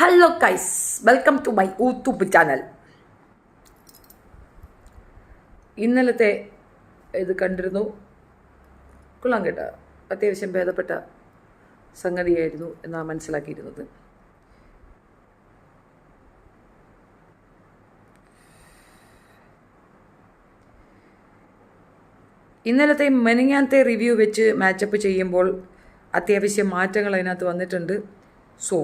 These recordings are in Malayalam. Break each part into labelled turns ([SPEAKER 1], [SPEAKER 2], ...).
[SPEAKER 1] Hello guys, welcome to my YouTube channel. ഇന്നലത്തെ ഇത് കണ്ടിരുന്നു. കൊള്ളാം കേട്ടോ, അത്യാവശ്യം ഭേദപ്പെട്ട സംഗതിയായിരുന്നു എന്നാണ് മനസ്സിലാക്കിയിരുന്നത്. ഇന്നലത്തെ മെനിങ്ങാനത്തെ റിവ്യൂ വെച്ച് മാച്ചപ്പ് ചെയ്യുമ്പോൾ അത്യാവശ്യം മാറ്റങ്ങൾ അതിനകത്ത് വന്നിട്ടുണ്ട്. സോ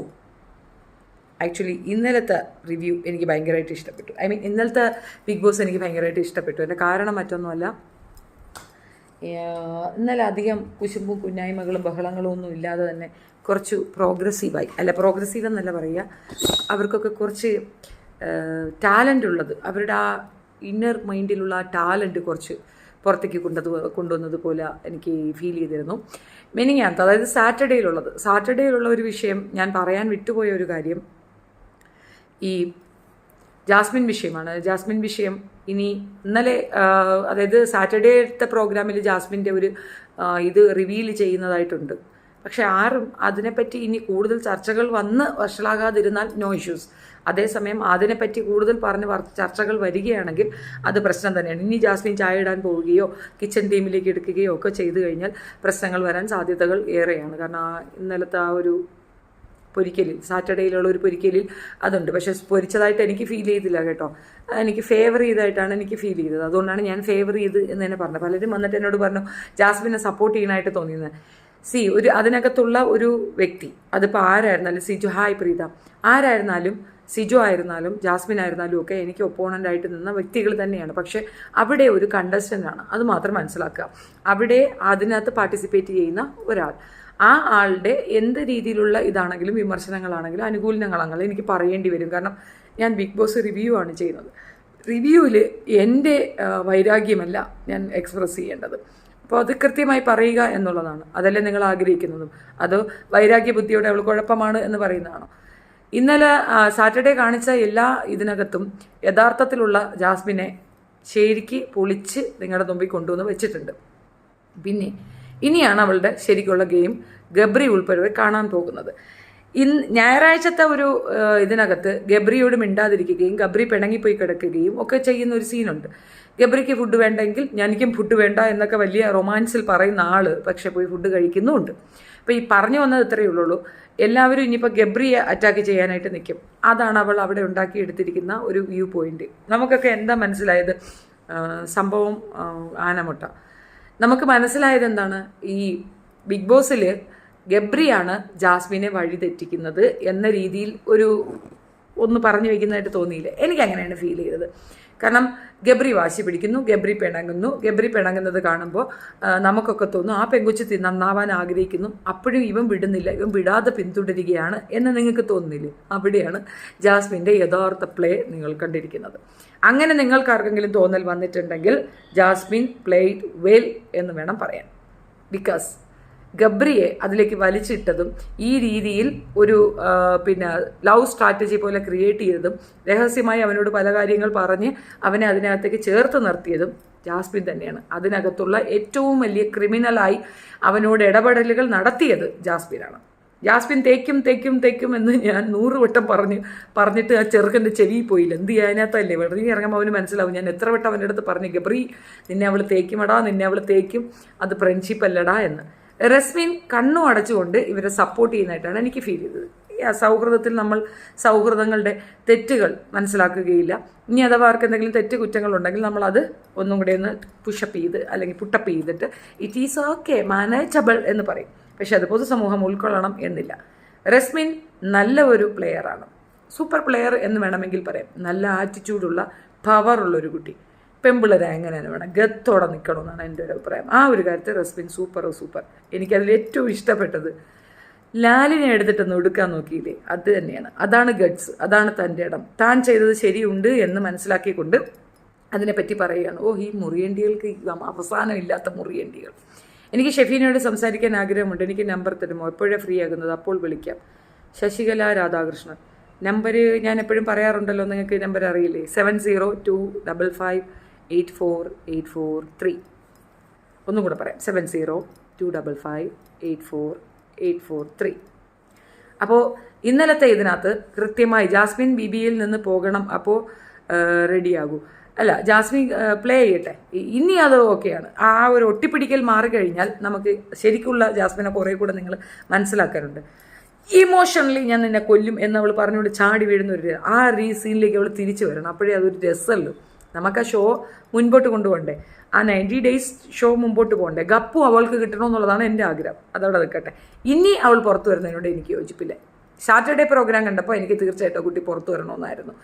[SPEAKER 1] ആക്ച്വലി ഇന്നലത്തെ റിവ്യൂ എനിക്ക് ഭയങ്കരമായിട്ട് ഇഷ്ടപ്പെട്ടു. ഇന്നലത്തെ ബിഗ് ബോസ് എനിക്ക് ഭയങ്കരമായിട്ട് ഇഷ്ടപ്പെട്ടു. എൻ്റെ കാരണം മറ്റൊന്നുമല്ല, ഇന്നലെ അധികം കുശുമ്പും കുന്നായ്മകളും ബഹളങ്ങളും ഒന്നും ഇല്ലാതെ തന്നെ കുറച്ച് പ്രോഗ്രസീവായി, പ്രോഗ്രസീവ് എന്നല്ല പറയുക, അവർക്കൊക്കെ കുറച്ച് ടാലൻ്റ് ഉള്ളത്, അവരുടെ ആ ഇന്നർ മൈൻഡിലുള്ള ആ ടാലൻറ്റ് കുറച്ച് പുറത്തേക്ക് കൊണ്ടുവന്നത് പോലെ എനിക്ക് ഫീൽ ചെയ്തിരുന്നു. മെനിങ്ങാനത്തെ, അതായത് സാറ്റർഡേയിലുള്ള ഒരു വിഷയം ഞാൻ പറയാൻ വിട്ടുപോയ ഒരു കാര്യം ഈ ജാസ്മിൻ വിഷയമാണ്. ജാസ്മിൻ വിഷയം ഇന്നലെ അതായത് സാറ്റർഡേത്തെ പ്രോഗ്രാമിൽ ജാസ്മിൻ്റെ ഒരു ഇത് റിവീൽ ചെയ്യുന്നതായിട്ടുണ്ട്. പക്ഷെ ആരും അതിനെപ്പറ്റി ഇനി കൂടുതൽ ചർച്ചകൾ വന്ന് വഷളാകാതിരുന്നാൽ നോ ഇഷ്യൂസ്. അതേസമയം അതിനെപ്പറ്റി കൂടുതൽ ചർച്ചകൾ വരികയാണെങ്കിൽ അത് പ്രശ്നം തന്നെയാണ്. ഇനി ജാസ്മിൻ ചായ ഇടാൻ പോവുകയോ കിച്ചൺ ടീമിലേക്ക് എടുക്കുകയോ ഒക്കെ ചെയ്തു കഴിഞ്ഞാൽ പ്രശ്നങ്ങൾ വരാൻ സാധ്യതകൾ ഏറെയാണ്. കാരണം ഇന്നലത്തെ ആ ഒരു പൊരിക്കലിൽ, സാറ്റർഡേയിലുള്ള ഒരു പൊരിക്കലിൽ അതുണ്ട്. പക്ഷെ പൊരിച്ചതായിട്ട് എനിക്ക് ഫീൽ ചെയ്തില്ല കേട്ടോ, എനിക്ക് ഫേവർ ചെയ്തതായിട്ടാണ് എനിക്ക് ഫീൽ ചെയ്തത്. അതുകൊണ്ടാണ് ഞാൻ ഫേവർ ചെയ്ത് എന്ന് തന്നെ പറഞ്ഞത്. പലരും വന്നിട്ട് എന്നോട് പറഞ്ഞു ജാസ്മിനെ സപ്പോർട്ട് ചെയ്യാനായിട്ട് തോന്നിയത്. അതിനകത്തുള്ള ഒരു വ്യക്തി, അതിപ്പോൾ ആരായിരുന്നാലും, സിജു, ഹായ് പ്രീത, ആരായിരുന്നാലും, സിജു ആയിരുന്നാലും ജാസ്മിൻ ആയിരുന്നാലും ഒക്കെ എനിക്ക് ഒപ്പോണൻ്റായിട്ട് നിന്ന വ്യക്തികൾ തന്നെയാണ്. പക്ഷെ അവിടെ ഒരു കണ്ടസ്റ്റൻ്റാണ്, അത് മാത്രം മനസ്സിലാക്കുക. അവിടെ അതിനകത്ത് പാർട്ടിസിപ്പേറ്റ് ചെയ്യുന്ന ഒരാൾ, ആ ആളുടെ എന്ത് രീതിയിലുള്ള ഇതാണെങ്കിലും, വിമർശനങ്ങളാണെങ്കിലും അനുകൂലനങ്ങളാണെങ്കിലും എനിക്ക് പറയേണ്ടി വരും. കാരണം ഞാൻ ബിഗ് ബോസ് റിവ്യൂ ആണ് ചെയ്യുന്നത്. റിവ്യൂവിൽ എൻ്റെ വൈരാഗ്യമല്ല ഞാൻ എക്സ്പ്രസ് ചെയ്യേണ്ടത്. അപ്പോൾ അത് കൃത്യമായി പറയുക എന്നുള്ളതാണ്. അതല്ലേ നിങ്ങൾ ആഗ്രഹിക്കുന്നതും? അതോ വൈരാഗ്യ ബുദ്ധിയോടെ അവൾ കുഴപ്പമാണ് എന്ന് പറയുന്നതാണോ? ഇന്നലെ സാറ്റർഡേ കാണിച്ച എല്ലാ ഇതിനകത്തും യഥാർത്ഥത്തിലുള്ള ജാസ്മിനെ ശരിക്ക് പൊളിച്ച് നിങ്ങളുടെ മുമ്പിൽ കൊണ്ടുവന്ന് വെച്ചിട്ടുണ്ട്. പിന്നെ ഇനിയാണ് അവളുടെ ശരിക്കുള്ള ഗെയിം ഗബ്രി ഉൾപ്പെടെ കാണാൻ പോകുന്നത്. ഞായറാഴ്ചത്തെ ഒരു ഇതിനകത്ത് ഗബ്രിയോട് മിണ്ടാതിരിക്കുകയും ഗബ്രി പിണങ്ങിപ്പോയി കിടക്കുകയും ഒക്കെ ചെയ്യുന്ന ഒരു സീനുണ്ട്. ഗബ്രിക്ക് ഫുഡ് വേണ്ടെങ്കിൽ എനിക്കും ഫുഡ് വേണ്ട എന്നൊക്കെ വലിയ റൊമാൻസിൽ പറയുന്ന ആള് പക്ഷെ പോയി ഫുഡ് കഴിക്കുന്നുമുണ്ട്. അപ്പോൾ ഈ പറഞ്ഞു വന്നത് ഇത്രയേ ഉള്ളൂ. എല്ലാവരും ഇനിയിപ്പോൾ ഗബ്രിയെ അറ്റാക്ക് ചെയ്യാനായിട്ട് നിൽക്കും. അതാണ് അവൾ അവിടെ ഉണ്ടാക്കിയെടുത്തിരിക്കുന്ന ഒരു വ്യൂ പോയിന്റ്. നമുക്കൊക്കെ എന്താ മനസ്സിലായത്? സംഭവം ആനമുട്ട. നമുക്ക് മനസ്സിലായത് എന്താണ്? ഈ ബിഗ് ബോസിൽ ഗബ്രിയാണ് ജാസ്മിനെ വഴിതെറ്റിക്കുന്നത് എന്ന രീതിയിൽ ഒന്ന് പറഞ്ഞു വയ്ക്കുന്നതായിട്ട് തോന്നിയില്ലേ? എനിക്കങ്ങനെയാണ് ഫീൽ ചെയ്തത്. കാരണം ഗബ്രി വാശി പിടിക്കുന്നു, ഗബ്രി പിണങ്ങുന്നത് കാണുമ്പോൾ നമുക്കൊക്കെ തോന്നും ആ പെങ്കുച്ചി നന്നാവാൻ ആഗ്രഹിക്കുന്നു, അപ്പോഴും ഇവൻ വിടുന്നില്ല, ഇവൻ വിടാതെ പിന്തുടരുകയാണ് എന്ന് നിങ്ങൾക്ക് തോന്നുന്നില്ലേ? അവിടെയാണ് ജാസ്മിൻ്റെ യഥാർത്ഥ പ്ലേ നിങ്ങൾ കണ്ടിരിക്കുന്നത്. അങ്ങനെ നിങ്ങൾക്കാർക്കെങ്കിലും തോന്നൽ വന്നിട്ടുണ്ടെങ്കിൽ ജാസ്മിൻ പ്ലേഡ് വെൽ എന്ന് വേണം പറയാൻ. ബിക്കോസ് ഗബ്രിയെ അതിലേക്ക് വലിച്ചിട്ടതും ഈ രീതിയിൽ ഒരു ലവ് സ്ട്രാറ്റജി പോലെ ക്രിയേറ്റ് ചെയ്തതും രഹസ്യമായി അവനോട് പല കാര്യങ്ങൾ പറഞ്ഞ് അവനെ അതിനകത്തേക്ക് ചേർത്ത് നിർത്തിയതും ജാസ്മിൻ തന്നെയാണ്. അതിനകത്തുള്ള ഏറ്റവും വലിയ ക്രിമിനലായി അവനോട് ഇടപെടലുകൾ നടത്തിയത് ജാസ്മിനാണ്. ജാസ്മിൻ തേക്കും എന്ന് ഞാൻ 100 വട്ടം പറഞ്ഞിട്ട് ആ ചെറുക്കൻ്റെ ചെവിയിൽ പോയില്ല. എന്ത് ചെയ്യാനകത്തല്ലേ? വെറുതെ ഇറങ്ങുമ്പോൾ അവന് മനസ്സിലാവും. ഞാൻ എത്ര വട്ടം അവൻ്റെ അടുത്ത് പറഞ്ഞു, ഗബ്രി നിന്നെ അവൾ തേക്കും, അത് ഫ്രണ്ട്ഷിപ്പ് അല്ലടാ എന്ന്. റസ്മിൻ കണ്ണും അടച്ചുകൊണ്ട് ഇവരെ സപ്പോർട്ട് ചെയ്യുന്നതായിട്ടാണ് എനിക്ക് ഫീൽ ചെയ്തത്. സൗഹൃദത്തിൽ നമ്മൾ സൗഹൃദങ്ങളുടെ തെറ്റുകൾ മനസ്സിലാക്കുകയില്ല. ഇനി അഥവാ അവർക്ക് എന്തെങ്കിലും കുറ്റങ്ങളുണ്ടെങ്കിൽ നമ്മളത് ഒന്നും കൂടെ ഒന്ന് പുട്ടപ്പ് ചെയ്തിട്ട് ഇറ്റ് ഈസ് ഓക്കെ, മാനേജബിൾ എന്ന് പറയും. പക്ഷെ അത് പൊതുസമൂഹം ഉൾക്കൊള്ളണം എന്നില്ല. റസ്മിൻ നല്ല ഒരു പ്ലെയറാണ്, സൂപ്പർ പ്ലെയർ എന്ന് വേണമെങ്കിൽ പറയാം. നല്ല ആറ്റിറ്റ്യൂഡുള്ള പവറുള്ളൊരു കുട്ടി. പെമ്പിളരെ എങ്ങനെ വേണം, ഗത്തോടെ നിൽക്കണമെന്നാണ് എൻ്റെ ഒരു അഭിപ്രായം. ആ ഒരു കാര്യത്തിൽ റസ്മിൻ സൂപ്പർ. എനിക്കതിൽ ഏറ്റവും ഇഷ്ടപ്പെട്ടത് ലാലിനെ എടുത്തിട്ടൊന്ന് ഒടുക്കാൻ നോക്കിയില്ലേ, അത് തന്നെയാണ്. അതാണ് ഗഡ്സ്, അതാണ് തൻ്റെ ഇടം. താൻ ചെയ്തത് ശരിയുണ്ട് എന്ന് മനസ്സിലാക്കിക്കൊണ്ട് അതിനെപ്പറ്റി പറയുകയാണ്. ഈ മുറിയേണ്ടികൾക്ക് അവസാനം ഇല്ലാത്ത മുറിയേണ്ടികൾ. എനിക്ക് ഷെഫീനോട് സംസാരിക്കാൻ ആഗ്രഹമുണ്ട്. എനിക്ക് നമ്പർ തരുമോ? എപ്പോഴാണ് ഫ്രീ ആകുന്നത്? അപ്പോൾ വിളിക്കാം. ശശികല രാധാകൃഷ്ണൻ. നമ്പർ ഞാൻ എപ്പോഴും പറയാറുണ്ടല്ലോ, നിങ്ങൾക്ക് നമ്പർ അറിയില്ലേ? 7025584843. ഒന്നും കൂടെ പറയാം, 7025584843. അപ്പോൾ ഇന്നലത്തെ ഇതിനകത്ത് കൃത്യമായി ജാസ്മിൻ ബിബിയിൽ നിന്ന് പോകണം, അപ്പോൾ റെഡിയാകൂ. അല്ല, ജാസ്മിൻ പ്ലേ ചെയ്യട്ടെ, ഇനി അത് ഓക്കെയാണ്. ആ ഒരു ഒട്ടിപ്പിടിക്കൽ മാറിക്കഴിഞ്ഞാൽ നമുക്ക് ശരിക്കുള്ള ജാസ്മിനെ കുറേ കൂടെ നിങ്ങൾ മനസ്സിലാക്കാറുണ്ട്. ഇമോഷണലി ഞാൻ നിന്നെ കൊല്ലും എന്നവൾ പറഞ്ഞുകൊണ്ട് ചാടി വീഴുന്ന ഒരു ആ സീനിലേക്ക് അവൾ തിരിച്ചു വരണം. അപ്പോഴേ അതൊരു രസമുള്ളൂ. നമുക്ക് ആ ഷോ മുൻപോട്ട് കൊണ്ടുപോകണ്ടേ, ആ 90 ഡേയ്സ് ഷോ മുമ്പോട്ട് പോകണ്ടേ. ഗപ്പു അവൾക്ക് കിട്ടണമെന്നുള്ളതാണ് എൻ്റെ ആഗ്രഹം. അതവിടെ നിൽക്കട്ടെ. ഇനി അവൾ പുറത്തു വരുന്നതിനോട് എനിക്ക് യോജിപ്പില്ല. സാറ്റർഡേ പ്രോഗ്രാം കണ്ടപ്പോൾ എനിക്ക് തീർച്ചയായിട്ടും കുട്ടി പുറത്തു വരണമെന്നായിരുന്നു.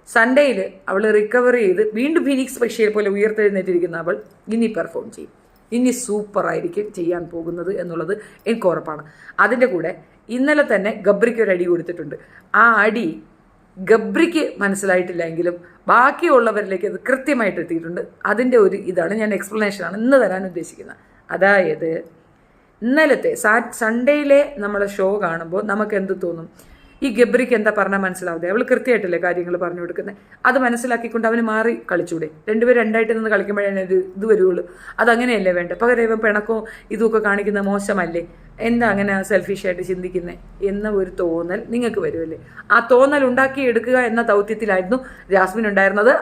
[SPEAKER 1] സൺഡേയിൽ അവൾ റിക്കവർ ചെയ്ത് വീണ്ടും ഫീനിക്സ് പക്ഷിയെ പോലെ ഉയർത്തെഴുന്നേറ്റിരിക്കുന്ന അവൾ ഇനി പെർഫോം ചെയ്യും. ഇനി സൂപ്പറായിരിക്കും ചെയ്യാൻ പോകുന്നത് എന്നുള്ളത് എനിക്ക് ഉറപ്പാണ്. അതിൻ്റെ കൂടെ ഇന്നലെ തന്നെ ഗബ്രിക്ക് ഒരു അടി കൊടുത്തിട്ടുണ്ട്. ആ അടി ഗബ്രിക്ക് മനസ്സിലായിട്ടില്ലെങ്കിലും ബാക്കിയുള്ളവരിലേക്ക് അത് കൃത്യമായിട്ട് എത്തിയിട്ടുണ്ട്. അതിൻ്റെ ഒരു ഇതാണ് ഞാൻ എക്സ്പ്ലനേഷനാണ് ഇന്ന് തരാൻ ഉദ്ദേശിക്കുന്നത്. അതായത് ഇന്നലത്തെ സൺഡേയിലെ നമ്മളെ ഷോ കാണുമ്പോൾ നമുക്ക് എന്ത് തോന്നും? ഈ ഗബ്രിക്ക് എന്താ പറഞ്ഞാൽ മനസ്സിലാവുന്നത്? അവൾ കൃത്യമായിട്ടല്ലേ കാര്യങ്ങൾ പറഞ്ഞു കൊടുക്കുന്നത്. അത് മനസ്സിലാക്കിക്കൊണ്ട് അവന് മാറി കളിച്ചൂടെ? രണ്ടുപേരും രണ്ടായിട്ട് നിന്ന് കളിക്കുമ്പോഴേ ഒരു ഇത് വരുള്ളൂ. അതങ്ങനെയല്ലേ വേണ്ട? പകരം ഇവൻ പിണക്കോ ഇതൊക്കെ കാണിക്കുന്ന മോശമല്ലേ? എന്താ അങ്ങനെ സെൽഫിഷായിട്ട് ചിന്തിക്കുന്നത് എന്ന ഒരു തോന്നൽ നിങ്ങൾക്ക് വരുമല്ലേ? ആ തോന്നൽ ഉണ്ടാക്കിയെടുക്കുക എന്ന ദൗത്യത്തിലായിരുന്നു ജാസ്മിൻ ഉണ്ടായിരുന്നത്.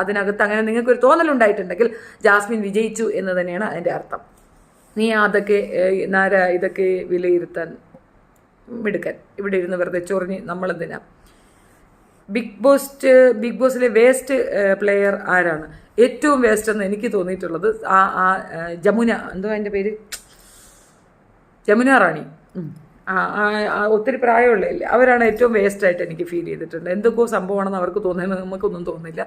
[SPEAKER 1] അതിനകത്ത് അങ്ങനെ നിങ്ങൾക്കൊരു തോന്നൽ ഉണ്ടായിട്ടുണ്ടെങ്കിൽ ജാസ്മിൻ വിജയിച്ചു എന്ന് തന്നെയാണ് അതിൻ്റെ അർത്ഥം. നീ അതൊക്കെ ഇതൊക്കെ വിലയിരുത്താൻ മിടുക്കൻ. ഇവിടെ ഇരുന്ന് വെറുതെ ചൊറിഞ്ഞ് നമ്മളെന്തിനാ? ബിഗ് ബോസിലെ വേസ്റ്റ് പ്ലെയർ ആരാണ്? ഏറ്റവും വേസ്റ്റ് എന്ന് എനിക്ക് തോന്നിയിട്ടുള്ളത് ജമുന, എന്തോ അതിൻ്റെ പേര്, ജമുന റാണി. ഒത്തിരി പ്രായമുള്ളതല്ലേ, അവരാണ് ഏറ്റവും വേസ്റ്റായിട്ട് എനിക്ക് ഫീൽ ചെയ്തിട്ടുണ്ട്. എന്തൊക്കെയോ സംഭവമാണെന്ന് അവർക്ക് തോന്നുന്നത് നമുക്കൊന്നും തോന്നുന്നില്ല.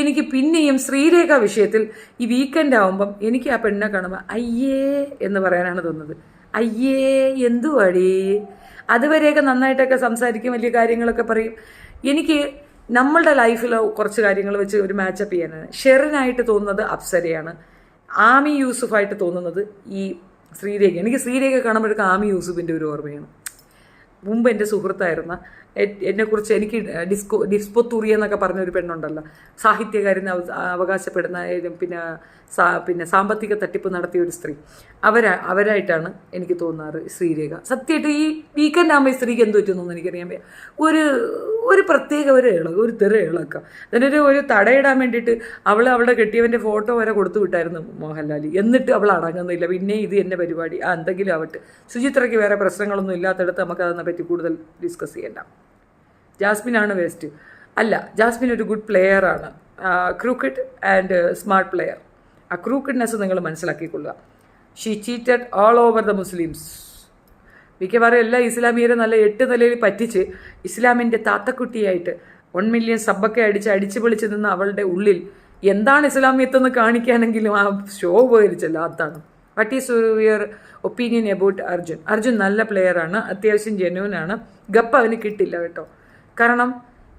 [SPEAKER 1] എനിക്ക് പിന്നെയും ശ്രീരേഖ വിഷയത്തിൽ ഈ വീക്കെൻഡ് ആകുമ്പം എനിക്ക് ആ പെണ്ണിനെ കാണുമ്പോൾ അയ്യേ എന്ന് പറയാനാണ് തോന്നുന്നത്. അയ്യേ എന്തുവാടേ? അതുവരെയൊക്കെ നന്നായിട്ടൊക്കെ സംസാരിക്കും, വലിയ കാര്യങ്ങളൊക്കെ പറയും. എനിക്ക് നമ്മളുടെ ലൈഫിൽ കുറച്ച് കാര്യങ്ങൾ വെച്ച് ഒരു മാച്ചപ്പ് ചെയ്യാനാണ്. ഷെറിനായിട്ട് തോന്നുന്നത് അപ്സരയാണ്, ആമി യൂസുഫായിട്ട് തോന്നുന്നത് ഈ ശ്രീരേഖ. എനിക്ക് ശ്രീരേഖ കാണുമ്പോഴേക്കും ആമി യൂസുഫിൻ്റെ ഒരു ഓർമ്മയാണ്. മുമ്പ് എൻ്റെ സുഹൃത്തായിരുന്ന എന്നെക്കുറിച്ച് എനിക്ക് ഡിസ്പൊത്തൂറിയ എന്നൊക്കെ പറഞ്ഞൊരു പെണ്ണുണ്ടല്ലോ, സാഹിത്യകാരന് അവകാശപ്പെടുന്ന പിന്നെ സാമ്പത്തിക തട്ടിപ്പ് നടത്തിയ ഒരു സ്ത്രീ, അവരായിട്ടാണ് എനിക്ക് തോന്നാറ് ശ്രീരേഖ. സത്യമായിട്ട് ഈ വീക്കെൻഡ് ആകുമ്പോൾ ഈ സ്ത്രീക്ക് എന്ത് പറ്റുന്നു എനിക്കറിയാൻ വയ്യ. ഒരു പ്രത്യേക ഒരു തെറ ഇളക്കാം. അതിനൊരു തടയിടാൻ വേണ്ടിയിട്ട് അവളുടെ കെട്ടിയവൻ്റെ ഫോട്ടോ വരെ കൊടുത്തു വിട്ടായിരുന്നു മോഹൻലാൽ. എന്നിട്ട് അവൾ അടങ്ങുന്നില്ല. പിന്നെ ഇത് എന്നെ പരിപാടി, എന്തെങ്കിലും ആവട്ടെ. സുചിത്രയ്ക്ക് വേറെ പ്രശ്നങ്ങളൊന്നും ഇല്ലാത്തടത്ത് നമുക്ക് അതിനെപ്പറ്റി കൂടുതൽ ഡിസ്കസ് ചെയ്യേണ്ട. ജാസ്മിനാണ് വേസ്റ്റ് അല്ല, ജാസ്മിൻ ഒരു ഗുഡ് പ്ലെയറാണ്, ക്രൂക്കറ്റ് ആൻഡ് സ്മാർട്ട് പ്ലെയർ. ആ ക്രൂക്കറ്റ്നെസ് നിങ്ങൾ മനസ്സിലാക്കിക്കൊള്ളുക. She cheated all over the Muslims. മിക്കവാറും എല്ലാ ഇസ്ലാമിയരെ നല്ല 8 നിലയിൽ പറ്റിച്ച് ഇസ്ലാമിൻ്റെ താത്തക്കുട്ടിയായിട്ട് 1 മില്യൺ സബ്ബൊക്കെ അടിച്ച് പൊളിച്ച് നിന്ന് അവളുടെ ഉള്ളിൽ എന്താണ് ഇസ്ലാമിയത്തെന്ന് കാണിക്കുകയാണെങ്കിലും ആ ഷോ ഉപകരിച്ചല്ലോ. അതാണ്. What is your opinion about Arjun? Arjun നല്ല പ്ലെയറാണ്, അത്യാവശ്യം ജെന്യൂനാണ്. ഗപ്പ് അവന് കിട്ടില്ല കേട്ടോ. കാരണം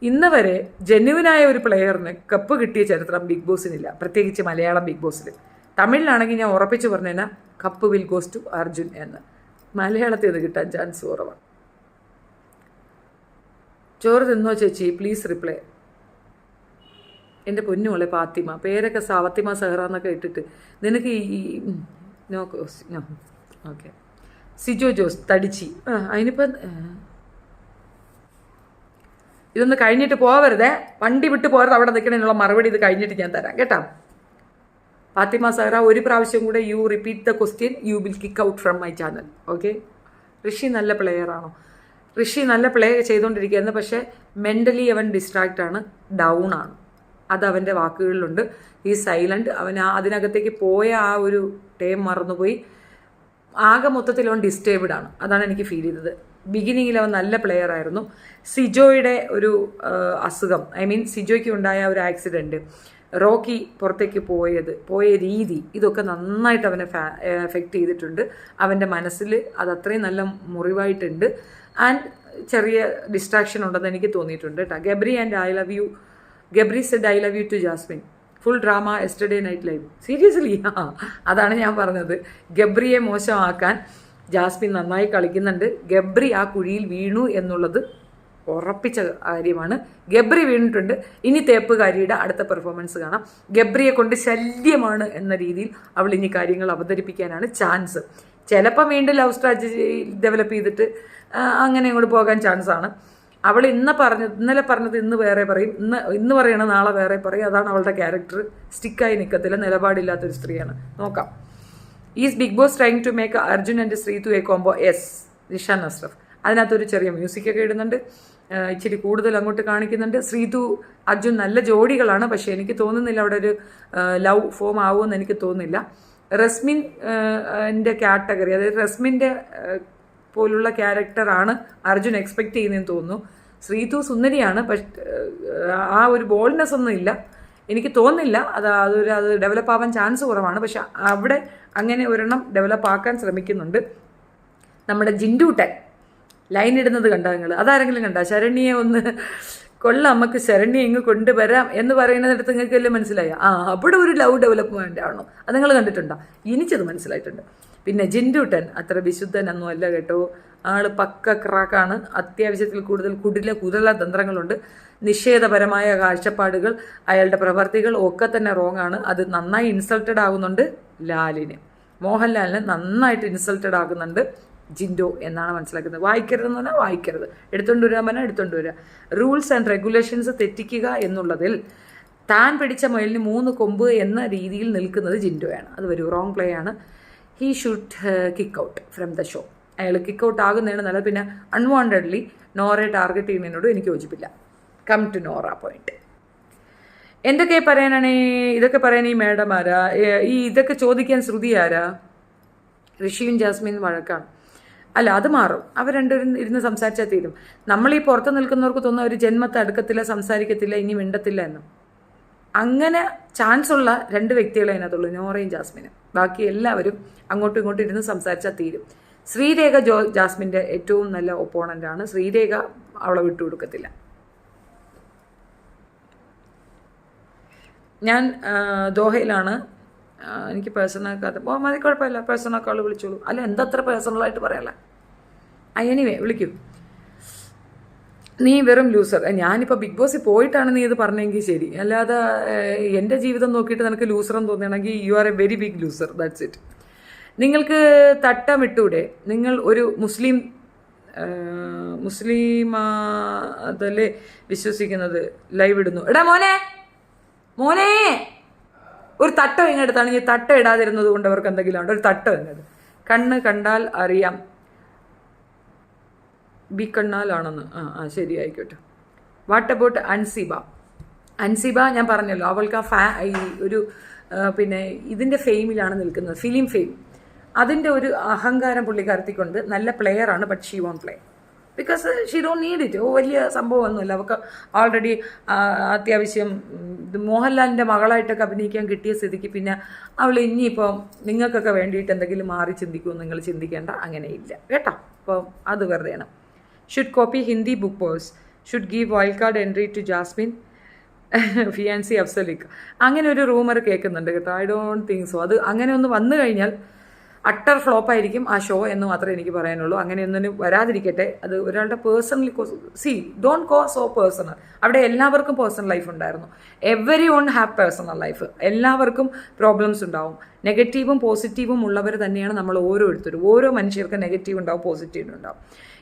[SPEAKER 1] ഇന്ന് വരെ ജെന്യൂനായ ഒരു പ്ലെയറിന് കപ്പ് കിട്ടിയ ചരിത്രം ബിഗ് ബോസിനില്ല, പ്രത്യേകിച്ച് മലയാളം ബിഗ് ബോസിൽ. തമിഴിലാണെങ്കിൽ ഞാൻ ഉറപ്പിച്ച് പറഞ്ഞാൽ cup will goes to Arjun എന്ന്. മലയാളത്തിൽ നിന്ന് കിട്ടാൻ ചാൻസ് കുറവാണ്. ചോറ് തിന്നോ ചേച്ചി? Please reply. എൻ്റെ പൊന്നുമോളെ ഫാത്തിമ, പേരൊക്കെ ഫാത്തിമ സഹറ എന്നൊക്കെ ഇട്ടിട്ട് നിനക്ക് നോ ഓക്കെ. സിജോ ജോസ് തടിച്ചി. അതിനിപ്പം ഇതൊന്ന് കഴിഞ്ഞിട്ട് പോവരുതേ, വണ്ടി വിട്ട് പോരുത്, അവിടെ നിൽക്കണതിനുള്ള മറുപടി ഇത് കഴിഞ്ഞിട്ട് ഞാൻ തരാം കേട്ടോ. ഫാത്തിമ സഹറ, ഒരു പ്രാവശ്യം കൂടെ you repeat the question, you will kick out from my channel. Okay. Rishi നല്ല പ്ലെയറാണോ? ഋഷി നല്ല പ്ലേ ചെയ്തുകൊണ്ടിരിക്കുകയായിരുന്നു, പക്ഷേ മെൻ്റലി അവൻ ഡിസ്ട്രാക്റ്റ് ആണ്, ഡൗൺ ആണ്. അത് അവൻ്റെ വാക്കുകളിലുണ്ട്. ഈ സൈലൻറ്റ്, അവൻ അതിനകത്തേക്ക് പോയ ആ ഒരു ടൈം മറന്നുപോയി. ആകെ മൊത്തത്തിൽ അവൻ ഡിസ്റ്റേബ്ഡ് ആണ്. അതാണ് എനിക്ക് ഫീൽ ചെയ്തത്. ബിഗിനിങ്ങിൽ അവൻ നല്ല പ്ലെയർ ആയിരുന്നു. സിജോയുടെ ഒരു അസുഖം, സിജോയ്ക്ക് ഉണ്ടായ ഒരു ആക്സിഡൻറ്റ്, റോക്കി പുറത്തേക്ക് പോയ രീതി, ഇതൊക്കെ നന്നായിട്ട് അവനെ എഫക്റ്റ് ചെയ്തിട്ടുണ്ട്. അവൻ്റെ മനസ്സിൽ അത് അത്രയും നല്ല മുറിവായിട്ടുണ്ട്. ആൻഡ് ചെറിയ ഡിസ്ട്രാക്ഷൻ ഉണ്ടെന്ന് എനിക്ക് തോന്നിയിട്ടുണ്ട് കേട്ടോ. Gabri said I love you to Jasmin. Full drama yesterday night live. Seriously അതാണ് ഞാൻ പറഞ്ഞത്. ഗബ്രിയെ മോശമാക്കാൻ ജാസ്മിൻ നന്നായി കളിക്കുന്നുണ്ട്. ഗബ്രി ആ കുഴിയിൽ വീണു എന്നുള്ളത് ഉറപ്പിച്ച കാര്യമാണ്. ഗബ്രി വീണിട്ടുണ്ട്. ഇനി തേപ്പുകാരിയുടെ അടുത്ത പെർഫോമൻസ് കാണാം. ഗബ്രിയെ കൊണ്ട് ശല്യമാണ് എന്ന രീതിയിൽ അവൾ ഇനി കാര്യങ്ങൾ അവതരിപ്പിക്കാനാണ് ചാൻസ്. ചിലപ്പോൾ വീണ്ടും ലവ് സ്ട്രാറ്റജി ഡെവലപ്പ് ചെയ്തിട്ട് അങ്ങനെ ഇങ്ങോട്ട് പോകാൻ ചാൻസ് ആണ്. അവൾ ഇന്നലെ പറഞ്ഞത് ഇന്ന് വേറെ പറയും, ഇന്ന് പറയണ നാളെ വേറെ പറയും. അതാണ് അവളുടെ ക്യാരക്ടർ. സ്റ്റിക്കായി നിൽക്കത്തില്ല, നിലപാടില്ലാത്തൊരു സ്ത്രീയാണ്. നോക്കാം. Is Bigg Boss trying to make Arjun and Sreethu a combo? Yes. Rishan Ashraf അതിനകത്തൊരു ചെറിയ മ്യൂസിക്കൊക്കെ ഇടുന്നുണ്ട്, ഇച്ചിരി കൂടുതൽ അങ്ങോട്ട് കാണിക്കുന്നുണ്ട്. ശ്രീതു അർജുൻ നല്ല ജോഡികളാണ്, പക്ഷേ എനിക്ക് തോന്നുന്നില്ല അവിടെ ഒരു ലവ് ഫോം ആവുമെന്ന് എനിക്ക് തോന്നുന്നില്ല. റസ്മിൻ കാറ്റഗറി, അതായത് റസ്മിൻ്റെ പോലുള്ള ക്യാരക്ടറാണ് അർജുൻ എക്സ്പെക്ട് ചെയ്യുന്നതെന്ന് തോന്നുന്നു. ശ്രീതു സുന്ദരിയാണ്, പക്ഷെ ആ ഒരു ബോൾഡ്നെസ് ഒന്നും ഇല്ല, എനിക്ക് തോന്നുന്നില്ല. അത് ഡെവലപ്പ് ആവാൻ ചാൻസ് കുറവാണ്. പക്ഷെ അവിടെ അങ്ങനെ ഒരെണ്ണം ഡെവലപ്പ് ആക്കാൻ ശ്രമിക്കുന്നുണ്ട്. നമ്മുടെ ജിൻഡൂട്ടൻ ലൈൻ ഇടുന്നത് കണ്ടോ നിങ്ങൾ? അതാരെങ്കിലും കണ്ടോ? ശരണ്യെ ഒന്ന് കൊള്ളാം, നമുക്ക് ശരണ്യെ ഇങ്ങ് കൊണ്ടുവരാം എന്ന് പറയുന്നിടത്ത് നിങ്ങൾക്ക് എല്ലാം മനസ്സിലായ അവിടെ ഒരു ലവ് ഡെവലപ്മെൻ്റ് ആണോ? അത് നിങ്ങൾ കണ്ടിട്ടുണ്ടോ? എനിക്കത് മനസ്സിലായിട്ടുണ്ട്. പിന്നെ ജിൻഡൂട്ടൻ അത്ര വിശുദ്ധനൊന്നും അല്ല കേട്ടോ. ആള് പക്ക ക്രാക്കാണ്. അത്യാവശ്യത്തിൽ കൂടുതൽ കുടില തന്ത്രങ്ങളുണ്ട്. നിഷേധപരമായ കാഴ്ചപ്പാടുകൾ, അയാളുടെ പ്രവർത്തികൾ ഒക്കെ തന്നെ റോങ് ആണ്. അത് നന്നായി ഇൻസൾട്ടഡ് ആകുന്നുണ്ട് ലാലിന്, മോഹൻലാലിന് നന്നായിട്ട് ഇൻസൾട്ടഡ് ആകുന്നുണ്ട് ജിൻഡോ എന്നാണ് മനസ്സിലാക്കുന്നത്. വായിക്കരുതെന്ന് പറഞ്ഞാൽ വായിക്കരുത്, എടുത്തുകൊണ്ട് വരാൻ പറഞ്ഞാൽ എടുത്തുകൊണ്ട് വരിക. റൂൾസ് ആൻഡ് റെഗുലേഷൻസ് തെറ്റിക്കുക എന്നുള്ളതിൽ താൻ പിടിച്ച മുയലിന് 3 കൊമ്പ് എന്ന രീതിയിൽ നിൽക്കുന്നത് ജിൻഡോയാണ്. അത് ഒരു റോങ് പ്ലേ ആണ്. He should kick out from the show. അയാൾ കിക്ക് ഔട്ട് ആകുന്നതാണ് നല്ലത്. പിന്നെ അൺവാണ്ടഡ്ലി നോറയെ ടാർഗറ്റ് ചെയ്യുന്നതിനോട് എനിക്ക് യോജിപ്പില്ല. Come to Nora point. എന്തൊക്കെ പറയാനാണ് ഇതൊക്കെ പറയാൻ ഈ മേഡം ആരാ? ഇതൊക്കെ ചോദിക്കാൻ ശ്രുതി ആരാ? ഋഷിയും ജാസ്മിൻ വഴക്കാണ്. അല്ല, അത് മാറും. അവർ രണ്ടുപേരും ഇരുന്ന് സംസാരിച്ചാൽ തീരും. നമ്മൾ ഈ പുറത്ത് നിൽക്കുന്നവർക്ക് തോന്നുന്ന ഒരു ജന്മത്തെ അടുക്കത്തില്ല, സംസാരിക്കത്തില്ല, ഇനി മിണ്ടത്തില്ല എന്ന്. അങ്ങനെ ചാൻസ് ഉള്ള 2 വ്യക്തികളെ അതിനകത്തുള്ളൂ, നോറയും ജാസ്മിനും. ബാക്കി എല്ലാവരും അങ്ങോട്ടും ഇങ്ങോട്ടും ഇരുന്ന് സംസാരിച്ചാൽ തീരും. ശ്രീരേഖ ജാസ്മിൻ്റെ ഏറ്റവും നല്ല ഒപ്പോണൻ്റാണ്. ശ്രീരേഖ അവളെ വിട്ടുകൊടുക്കത്തില്ല. ഞാൻ ദോഹയിലാണ്. എനിക്ക് പേഴ്സണൽ മതി, കുഴപ്പമില്ല, പേഴ്സണൽ കോൾ വിളിച്ചോളൂ. അല്ല, എന്തത്ര പേഴ്സണലായിട്ട് പറയാല്ല. എനിവേ വിളിക്കൂ. നീ വെറും ലൂസർ. ഞാനിപ്പോൾ ബിഗ് ബോസിൽ പോയിട്ടാണ് നീ ഇത് പറഞ്ഞെങ്കിൽ ശരി, അല്ലാതെ എൻ്റെ ജീവിതം നോക്കിയിട്ട് നിനക്ക് ലൂസറെന്ന് തോന്നുകയാണെങ്കിൽ you are a very big loser. That's it. നിങ്ങൾക്ക് തട്ടം വിട്ടൂടെ? നിങ്ങൾ ഒരു മുസ്ലിം അതല്ലേ വിശ്വസിക്കുന്നത്? ലൈവ് ഇടുന്നു. എടാ മോനെ ഒരു തട്ടം ഇങ്ങെടുത്താണ്. ഈ തട്ടം ഇടാതിരുന്നത് കൊണ്ട് അവർക്ക് എന്തെങ്കിലും ഉണ്ട്. ഒരു തട്ടം എന്നത് കണ്ണ് കണ്ടാൽ അറിയാം. ബി കണ്ണാലാണെന്ന്. ശരി, ആയിക്കോട്ടെ. What about Ansiba? ഞാൻ പറഞ്ഞല്ലോ, അവൾക്ക് ഈ ഒരു പിന്നെ ഇതിൻ്റെ ഫെയിമിലാണ് നിൽക്കുന്നത്, ഫിലിം ഫെയിം. അതിൻ്റെ ഒരു അഹങ്കാരം പുള്ളിക്കാരത്തിക്കൊണ്ട്. നല്ല പ്ലെയർ ആണ്, but she won't play because she don't need it. വലിയ സംഭവമൊന്നുമില്ല. അവൾക്ക് ഓൾറെഡി അത്യാവശ്യം മോഹൻലാലിൻ്റെ മകളായിട്ടൊക്കെ അഭിനയിക്കാൻ കിട്ടിയ സ്ഥിതിക്ക് പിന്നെ അവൾ ഇനിയിപ്പം നിങ്ങൾക്കൊക്കെ വേണ്ടിയിട്ട് എന്തെങ്കിലും മാറി ചിന്തിക്കുമെന്ന് നിങ്ങൾ ചിന്തിക്കേണ്ട. അങ്ങനെയില്ല കേട്ടോ. അപ്പം അത് വെറുതെയാണ്. Should copy Hindi book pose. Should give wild card entry to Jasmine fiance അഫ്സലിക്ക്. അങ്ങനെ ഒരു റൂമർ കേൾക്കുന്നുണ്ട് കേട്ടോ. I don't think so. അത് അങ്ങനെ ഒന്ന് വന്നു കഴിഞ്ഞാൽ അട്ടർ ഫ്ലോപ്പായിരിക്കും ആ ഷോ എന്ന് മാത്രമേ എനിക്ക് പറയാനുള്ളൂ. അങ്ങനെയൊന്നും വരാതിരിക്കട്ടെ. അത് ഒരാളുടെ personally don't go so personal. അവിടെ എല്ലാവർക്കും പേഴ്സണൽ ലൈഫ് ഉണ്ടായിരുന്നു. Every one have personal life. എല്ലാവർക്കും പ്രോബ്ലംസ് ഉണ്ടാവും. നെഗറ്റീവും പോസിറ്റീവും ഉള്ളവർ തന്നെയാണ് നമ്മൾ ഓരോരുത്തരും. ഓരോ മനുഷ്യർക്കും നെഗറ്റീവ് ഉണ്ടാവും, പോസിറ്റീവ് ഉണ്ടാവും.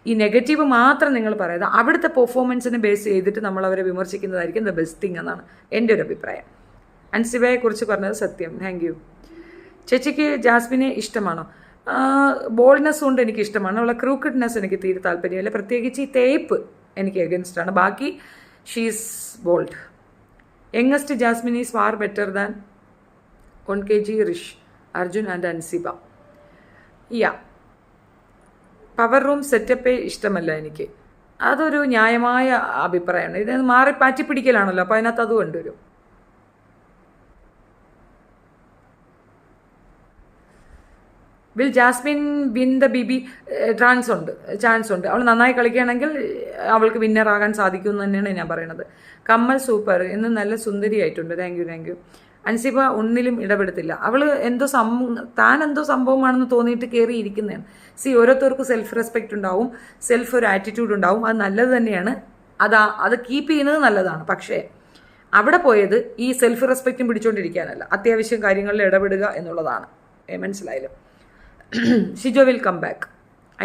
[SPEAKER 1] ഈ നെഗറ്റീവ് മാത്രം നിങ്ങൾ പറയാതെ അവിടുത്തെ പെർഫോമൻസിനെ ബേസ് ചെയ്തിട്ട് നമ്മൾ അവരെ വിമർശിക്കുന്നതായിരിക്കും ദ ബെസ്റ്റ് തിങ് എന്നാണ് എൻ്റെ ഒരു അഭിപ്രായം. അൻസിബയെക്കുറിച്ച് പറഞ്ഞത് സത്യം. Thank you. ചേച്ചിക്ക് ജാസ്മിനെ ഇഷ്ടമാണോ? ബോൾഡ്നെസ് കൊണ്ട് എനിക്ക് ഇഷ്ടമാണ്. അവളെ ക്രൂക്കഡ്നെസ് എനിക്ക് തീരെ താല്പര്യമില്ല. പ്രത്യേകിച്ച് ഈ തേപ്പ് എനിക്ക് എഗൻസ്റ്റ് ആണ്. ബാക്കി she's bold. Youngest Jasmine is far better than 1 kg Rish, Arjun and Ansiba. Power room സെറ്റപ്പേ ഇഷ്ടമല്ല എനിക്ക്. അതൊരു ന്യായമായ അഭിപ്രായമാണ്. ഇത് മാറി പാറ്റിപ്പിടിക്കലാണല്ലോ, അപ്പോൾ അതിനകത്ത് അത് കൊണ്ടുവരും. Will Jasmin win the BB? Chance ഉണ്ട്. അവൾ നന്നായി കളിക്കുകയാണെങ്കിൽ അവൾക്ക് വിന്നറാകാൻ സാധിക്കുമെന്ന് തന്നെയാണ് ഞാൻ പറയുന്നത്. കമ്മൽ സൂപ്പർ, ഇന്ന് നല്ല സുന്ദരിയായിട്ടുണ്ട്. Thank you. അൻസിബ ഒന്നിലും ഇടപെടത്തില്ല. അവൾ താൻ എന്തോ സംഭവമാണെന്ന് തോന്നിയിട്ട് കയറിയിരിക്കുന്നതാണ്. ഓരോരുത്തർക്കും സെൽഫ് റെസ്പെക്റ്റ് ഉണ്ടാവും, സെൽഫ് ഒരു ആറ്റിറ്റ്യൂഡ് ഉണ്ടാവും. അത് നല്ലത് തന്നെയാണ്. അത് കീപ്പ് ചെയ്യുന്നത് നല്ലതാണ്. പക്ഷേ അവിടെ പോയത് ഈ സെൽഫ് റെസ്പെക്റ്റും പിടിച്ചുകൊണ്ടിരിക്കാനല്ല, അത്യാവശ്യം കാര്യങ്ങളിൽ ഇടപെടുക എന്നുള്ളതാണ്. മനസ്സിലായല്ലോ? Shijo will come back.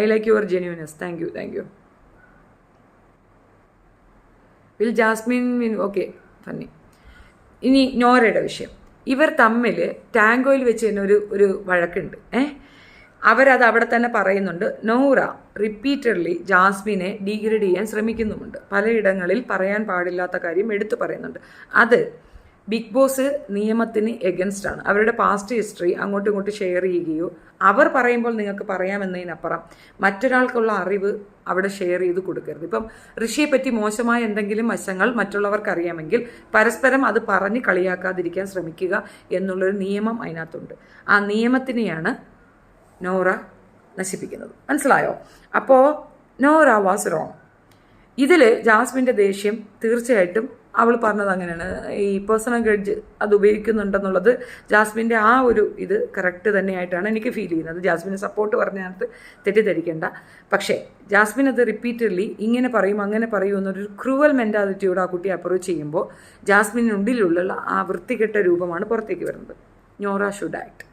[SPEAKER 1] I like your genuineness. Thank you. Will Jasmine okay funny. ഇനി നോറയുടെ വിഷയം. ഇവർ തമ്മിൽ ടാങ്കോയിൽ വെച്ച് തന്നെ ഒരു വഴക്കുണ്ട്. അവരത് അവിടെ തന്നെ പറയുന്നുണ്ട്. നോറ റിപ്പീറ്റഡ്ലി ജാസ്മിനെ ഡീഗ്രേഡ് ചെയ്യാൻ ശ്രമിക്കുന്നുമുണ്ട്. പലയിടങ്ങളിൽ പറയാൻ പാടില്ലാത്ത കാര്യം എടുത്തു പറയുന്നുണ്ട്. അത് ബിഗ് ബോസ് നിയമത്തിന് എഗൻസ്റ്റ് ആണ്. അവരുടെ പാസ്റ്റ് ഹിസ്റ്ററി അങ്ങോട്ടും ഇങ്ങോട്ടും ഷെയർ ചെയ്യുകയോ അവർ പറയുമ്പോൾ നിങ്ങൾക്ക് പറയാമെന്നതിനപ്പുറം മറ്റൊരാൾക്കുള്ള അറിവ് അവിടെ ഷെയർ ചെയ്ത് കൊടുക്കരുത്. ഇപ്പം ഋഷിയെ പറ്റി മോശമായ എന്തെങ്കിലും വശങ്ങൾ മറ്റുള്ളവർക്ക് അറിയാമെങ്കിൽ പരസ്പരം അത് പറഞ്ഞ് കളിയാക്കാതിരിക്കാൻ ശ്രമിക്കുക എന്നുള്ളൊരു നിയമം അതിനകത്തുണ്ട്. ആ നിയമത്തിനെയാണ് നോറ നശിപ്പിക്കുന്നത്. മനസ്സിലായോ? അപ്പോൾ നോറ വാസ് റോങ്. ഇതിൽ ജാസ്മിൻ്റെ ദേഷ്യം തീർച്ചയായിട്ടും അവൾ പറഞ്ഞത് അങ്ങനെയാണ്. ഈ പേഴ്സണൽ ഗ്രഡ്ജ് അത് ഉപയോഗിക്കുന്നുണ്ടെന്നുള്ളത് ജാസ്മിൻ്റെ ആ ഒരു ഇത് കറക്റ്റ് തന്നെയായിട്ടാണ് എനിക്ക് ഫീൽ ചെയ്യുന്നത്. ജാസ്മിനെ സപ്പോർട്ട് പറഞ്ഞതിനകത്ത് തെറ്റിദ്ധരിക്കേണ്ട. പക്ഷേ ജാസ്മിൻ അത് റിപ്പീറ്റഡ്ലി ഇങ്ങനെ പറയും അങ്ങനെ പറയും എന്നൊരു ക്രൂവൽ മെൻറ്റാലിറ്റിയോട് ആ കുട്ടി അപ്രോച്ച് ചെയ്യുമ്പോൾ ജാസ്മിനുള്ളിലുള്ള ആ വൃത്തികെട്ട രൂപമാണ് പുറത്തേക്ക് വരുന്നത്. Nora should act.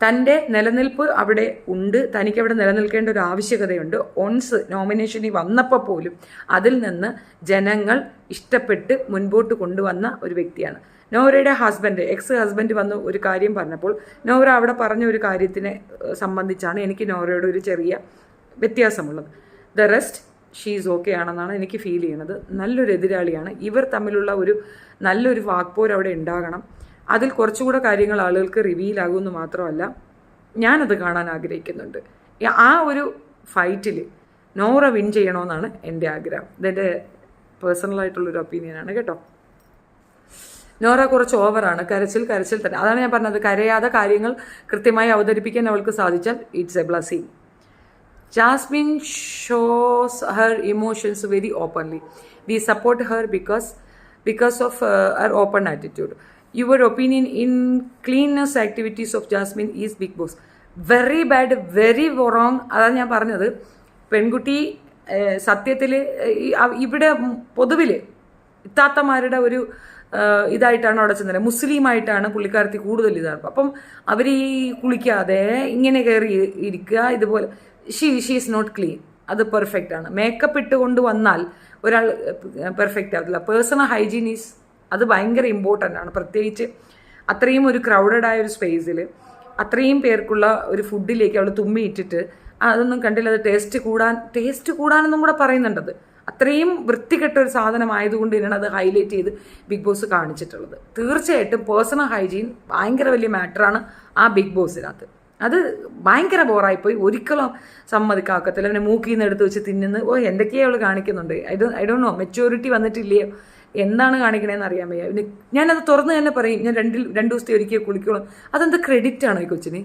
[SPEAKER 1] തൻ്റെ നിലനിൽപ്പ് അവിടെ ഉണ്ട്, തനിക്കവിടെ നിലനിൽക്കേണ്ട ഒരു ആവശ്യകതയുണ്ട്. ഓൺസ് നോമിനേഷനിൽ വന്നപ്പോൾ പോലും അതിൽ നിന്ന് ജനങ്ങൾ ഇഷ്ടപ്പെട്ട് മുൻപോട്ട് കൊണ്ടുവന്ന ഒരു വ്യക്തിയാണ്. നോറയുടെ എക്സ് ഹസ്ബൻഡ് വന്ന് ഒരു കാര്യം പറഞ്ഞപ്പോൾ നോറ അവിടെ പറഞ്ഞ ഒരു കാര്യത്തിനെ സംബന്ധിച്ചാണ് എനിക്ക് നോറയുടെ ഒരു ചെറിയ വ്യത്യാസമുള്ളത്. ദ റെസ്റ്റ് ഷീസ് ഓക്കെ ആണെന്നാണ് എനിക്ക് ഫീൽ ചെയ്യുന്നത്. നല്ലൊരു എതിരാളിയാണ്. ഇവർ തമ്മിലുള്ള നല്ലൊരു വാക്പോര് അവിടെ ഉണ്ടാകണം. അതിൽ കുറച്ചുകൂടെ കാര്യങ്ങൾ ആളുകൾക്ക് റിവീലാകുമെന്ന് മാത്രമല്ല ഞാനത് കാണാൻ ആഗ്രഹിക്കുന്നുണ്ട്. ആ ഒരു ഫൈറ്റിൽ നോറ വിൻ ചെയ്യണമെന്നാണ് എൻ്റെ ആഗ്രഹം. ഇതെൻ്റെ പേഴ്സണലായിട്ടുള്ളൊരു ഒപ്പീനിയനാണ് കേട്ടോ. നോറ കുറച്ച് ഓവറാണ്. കരച്ചിൽ തന്നെ. അതാണ് ഞാൻ പറഞ്ഞത്. കരയാതെ കാര്യങ്ങൾ കൃത്യമായി അവതരിപ്പിക്കാൻ അവൾക്ക് സാധിച്ചാൽ it's a blessing. Jasmin shows her emotions very openly. We support her because of her open attitude. Your opinion in cleanness activities of Jasmine is Big Boss. Very bad, very wrong. അതാണ് ഞാൻ പറഞ്ഞത്. പെൺകുട്ടി സത്യത്തിൽ ഇവിടെ പൊതുവിൽ ഇത്താത്തമാരുടെ ഒരു ഇതായിട്ടാണ് അവിടെ ചെന്നത്. മുസ്ലിമായിട്ടാണ് പുള്ളിക്കാരത്തി കൂടുതൽ ഇതാണ്. അപ്പം അവർ ഈ കുളിക്കാതെ ഇങ്ങനെ കയറി ഇരിക്കുക ഇതുപോലെ. She is not clean. അത് പെർഫെക്റ്റ് ആണ്. മേക്കപ്പ് ഇട്ടുകൊണ്ട് വന്നാൽ ഒരാൾ പെർഫെക്റ്റ് ആകത്തില്ല. പേഴ്സണൽ ഹൈജീൻ അത് ഭയങ്കര ഇമ്പോർട്ടൻ്റ് ആണ്. പ്രത്യേകിച്ച് അത്രയും ഒരു ക്രൗഡഡ് ആയ ഒരു സ്പേസിൽ അത്രയും പേർക്കുള്ള ഒരു ഫുഡിലേക്ക് അവൾ തുമ്മിയിട്ടിട്ട് അതൊന്നും കണ്ടില്ല. അത് ടേസ്റ്റ് കൂടാനെന്നും കൂടെ പറയുന്നുണ്ടത്. അത്രയും വൃത്തികെട്ട ഒരു സാധനമായതുകൊണ്ട് തന്നെയാണ് അത് ഹൈലൈറ്റ് ചെയ്ത് ബിഗ് ബോസ് കാണിച്ചിട്ടുള്ളത്. തീർച്ചയായിട്ടും പേഴ്സണൽ ഹൈജീൻ ഭയങ്കര വലിയ മാറ്ററാണ് ആ ബിഗ് ബോസിനകത്ത്. അത് ഭയങ്കര ബോറായിപ്പോയി. ഒരിക്കലും സമ്മതിക്കാക്കത്തില്ല. അവനെ മൂക്കിൽ നിന്ന് എടുത്ത് വെച്ച് തിന്നുന്നു. എന്തൊക്കെയോ അവൾ കാണിക്കുന്നുണ്ട്. ഐ ഡോണ്ട് നോ, മെച്യൂരിറ്റി വന്നിട്ടില്ലയോ എന്താണ് കാണിക്കണേന്ന് അറിയാൻ വയ്യ. ഞാനത് തുറന്ന് തന്നെ പറയും. ഞാൻ 2 ദിവസത്തെ ഒരിക്കൽ കുളിക്കണം. അതെന്താ ക്രെഡിറ്റ് ആണോ ഈ കൊച്ചിന്?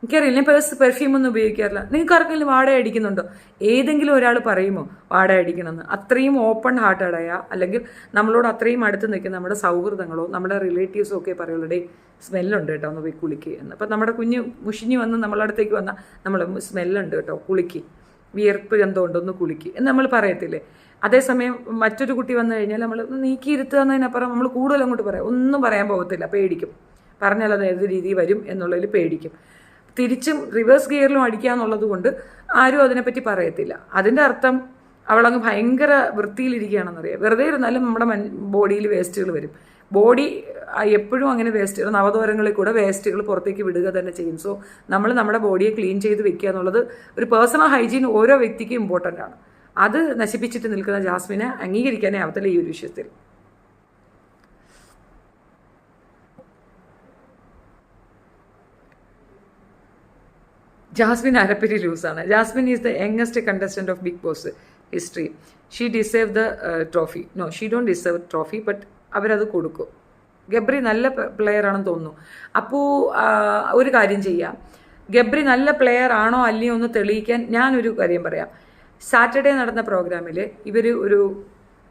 [SPEAKER 1] എനിക്കറിയില്ല. ഞാൻ പെർഫ്യൂം ഒന്നും ഉപയോഗിക്കാറില്ല. നിങ്ങൾക്ക് ആർക്കെങ്കിലും വാടക അടിക്കുന്നുണ്ടോ? ഏതെങ്കിലും ഒരാൾ പറയുമോ വാടക അടിക്കണമെന്ന്? അത്രയും ഓപ്പൺ ഹാർട്ടഡായ അല്ലെങ്കിൽ നമ്മളോട് അത്രയും അടുത്ത് നിൽക്കുന്ന നമ്മുടെ സൗഹൃദങ്ങളോ നമ്മുടെ റിലേറ്റീവ്സോ ഒക്കെ പറയുള്ളൂ, ഡേ സ്മെല്ലുണ്ട് കേട്ടോ ഒന്ന് പോയി കുളിക്കുക എന്ന്. അപ്പം നമ്മുടെ കുഞ്ഞ് മുഷിഞ്ഞ് വന്ന് നമ്മളെ അടുത്തേക്ക് വന്നാൽ നമ്മൾ സ്മെല്ലുണ്ട് കേട്ടോ കുളിക്ക്, വിയർപ്പ് ഗന്ധമുണ്ട് ഒന്ന് കുളിക്ക് എന്ന് നമ്മൾ പറയത്തില്ലേ? അതേസമയം മറ്റൊരു കുട്ടി വന്നു കഴിഞ്ഞാൽ നമ്മൾ നീക്കിയിരുത്തുക എന്നതിനപ്പുറം നമ്മൾ കൂടുതൽ അങ്ങോട്ട് പറയാം. ഒന്നും പറയാൻ പോകത്തില്ല, പേടിക്കും. പറഞ്ഞാൽ അത് ഏത് രീതിയിൽ വരും എന്നുള്ളതിൽ പേടിക്കും. തിരിച്ചും റിവേഴ്സ് ഗിയറിലും അടിക്കുക എന്നുള്ളത് കൊണ്ട് ആരും അതിനെപ്പറ്റി പറയത്തില്ല. അതിൻ്റെ അർത്ഥം അവളങ്ങ് ഭയങ്കര വൃത്തിയിലിരിക്കുകയാണെന്നറിയാം. വെറുതെ ഇരുന്നാലും നമ്മുടെ ബോഡിയിൽ വേസ്റ്റുകൾ വരും. ബോഡി എപ്പോഴും അങ്ങനെ വേസ്റ്റുകൾ നവദ്വാരങ്ങളിൽ കൂടെ വേസ്റ്റുകൾ പുറത്തേക്ക് വിടുക തന്നെ ചെയ്യും. സോ നമ്മൾ നമ്മുടെ ബോഡിയെ ക്ലീൻ ചെയ്ത് വെക്കുക എന്നുള്ളത് ഒരു പേഴ്സണൽ ഹൈജീൻ ഓരോ വ്യക്തിക്കും ഇമ്പോർട്ടൻ്റ് ആണ്. അത് നശിപ്പിച്ചിട്ട് നിൽക്കുന്ന ജാസ്മിനെ അംഗീകരിക്കാനേ ആവത്തില്ല ഈ ഒരു വിഷയത്തിൽ. ജാസ്മിൻ അരപ്പിരി ലൂസാണ്. Jasmine is the youngest contestant of Bigg Boss history. She deserve the trophy. No, she don't deserve trophy, but അവരത് കൊടുക്കും. ഗബ്രി നല്ല പ്ലെയർ ആണെന്ന് തോന്നുന്നു. അപ്പോൾ ഒരു കാര്യം ചെയ്യാം, ഗബ്രി നല്ല പ്ലെയർ ആണോ അല്ലയോ എന്ന് തെളിയിക്കാൻ ഞാനൊരു കാര്യം പറയാം. സാറ്റർഡേ നടന്ന പ്രോഗ്രാമിൽ ഇവർ ഒരു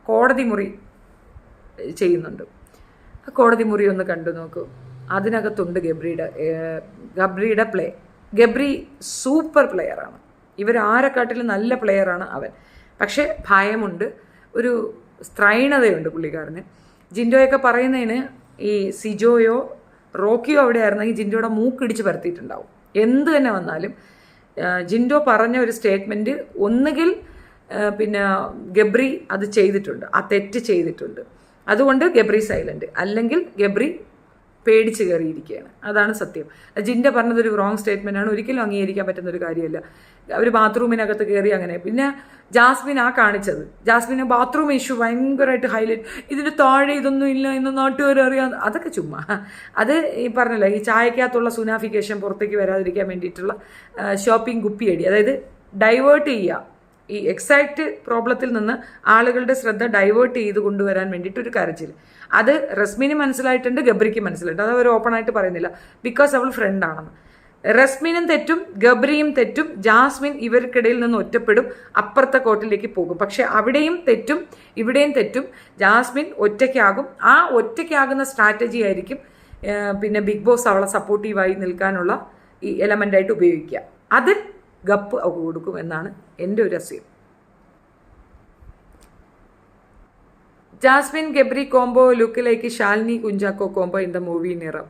[SPEAKER 1] കോടതി മുറി ചെയ്യുന്നുണ്ട്. ആ കോടതി മുറി ഒന്ന് കണ്ടു നോക്കൂ. അതിനകത്തുണ്ട് ഗബ്രിയുടെ പ്ലേ. ഗബ്രി സൂപ്പർ പ്ലെയറാണ്. ഇവരാരെക്കാട്ടിലും നല്ല പ്ലെയറാണ് അവൻ. പക്ഷേ ഭയമുണ്ട്, ഒരു സ്ത്രൈണതയുണ്ട് പുള്ളിക്കാരന്. ജിൻഡോയൊക്കെ പറയുന്നതിന് ഈ സിജോയോ റോക്കിയോ അവിടെ ആയിരുന്നെങ്കിൽ ജിൻഡോയുടെ മൂക്കിടിച്ച് പരത്തിയിട്ടുണ്ടാവും. എന്ത് തന്നെ വന്നാലും ജിൻഡോ പറഞ്ഞ ഒരു സ്റ്റേറ്റ്മെൻറ്റ് ഒന്നുകിൽ പിന്നെ ഗബ്രി അത് ചെയ്തിട്ടുണ്ട്, ആ തെറ്റ് ചെയ്തിട്ടുണ്ട്, അതുകൊണ്ട് ഗബ്രി സൈലന്റ്, അല്ലെങ്കിൽ ഗബ്രി പേടിച്ച് കയറിയിരിക്കുകയാണ്. അതാണ് സത്യം. ജിൻഡോ പറഞ്ഞതൊരു റോങ് സ്റ്റേറ്റ്മെൻ്റ് ആണ്, ഒരിക്കലും അംഗീകരിക്കാൻ പറ്റുന്ന ഒരു കാര്യമല്ല. അവർ ബാത്റൂമിനകത്ത് കയറി അങ്ങനെ. പിന്നെ ജാസ്മിൻ കാണിച്ചത്, ജാസ്മിന് ബാത്റൂം ഇഷ്യൂ ഭയങ്കരമായിട്ട് ഹൈലൈറ്റ്, ഇതിന് താഴെ ഇതൊന്നും ഇല്ല എന്ന് നാട്ടുകാർ അറിയാം, അതൊക്കെ ചുമ്മാ. അത് ഈ പറഞ്ഞല്ലോ, ഈ ചായക്കകത്തുള്ള സുനാഫിക്കേഷൻ പുറത്തേക്ക് വരാതിരിക്കാൻ വേണ്ടിയിട്ടുള്ള ഷോപ്പിംഗ് കുപ്പിയടി, അതായത് ഡൈവേർട്ട് ചെയ്യുക, ഈ എക്സാക്റ്റ് പ്രോബ്ലത്തിൽ നിന്ന് ആളുകളുടെ ശ്രദ്ധ ഡൈവേർട്ട് ചെയ്ത് കൊണ്ടുവരാൻ വേണ്ടിയിട്ടൊരു കരച്ചിൽ. അത് റസ്മിന് മനസ്സിലായിട്ടുണ്ട്, ഗബ്രിക്ക് മനസ്സിലായിട്ടുണ്ട്. അത് അവർ ഓപ്പണായിട്ട് പറയുന്നില്ല, ബിക്കോസ് അവൾ ഫ്രണ്ടാണെന്ന്. റസ്മിനും തെറ്റും ഗബ്രിയും തെറ്റും. ജാസ്മിൻ ഇവർക്കിടയിൽ നിന്ന് ഒറ്റപ്പെടും, അപ്പുറത്തെ കോർട്ടിലേക്ക് പോകും. പക്ഷെ അവിടെയും തെറ്റും ഇവിടെയും തെറ്റും. ജാസ്മിൻ ഒറ്റയ്ക്കാകും. ആ ഒറ്റയ്ക്കാകുന്ന സ്ട്രാറ്റജി ആയിരിക്കും പിന്നെ ബിഗ് ബോസ് അവളെ സപ്പോർട്ടീവായി നിൽക്കാനുള്ള ഈ എലമെൻ്റായിട്ട് ഉപയോഗിക്കുക. അതിൽ ഗപ്പ് കൊടുക്കും എന്നാണ് എൻ്റെ ഒരു അസ്യം. ജാസ്മിൻ ഗബ്രി കോംബോ ലുക്കിലേക്ക് Shalini Kunchacko combo in the movie Niram.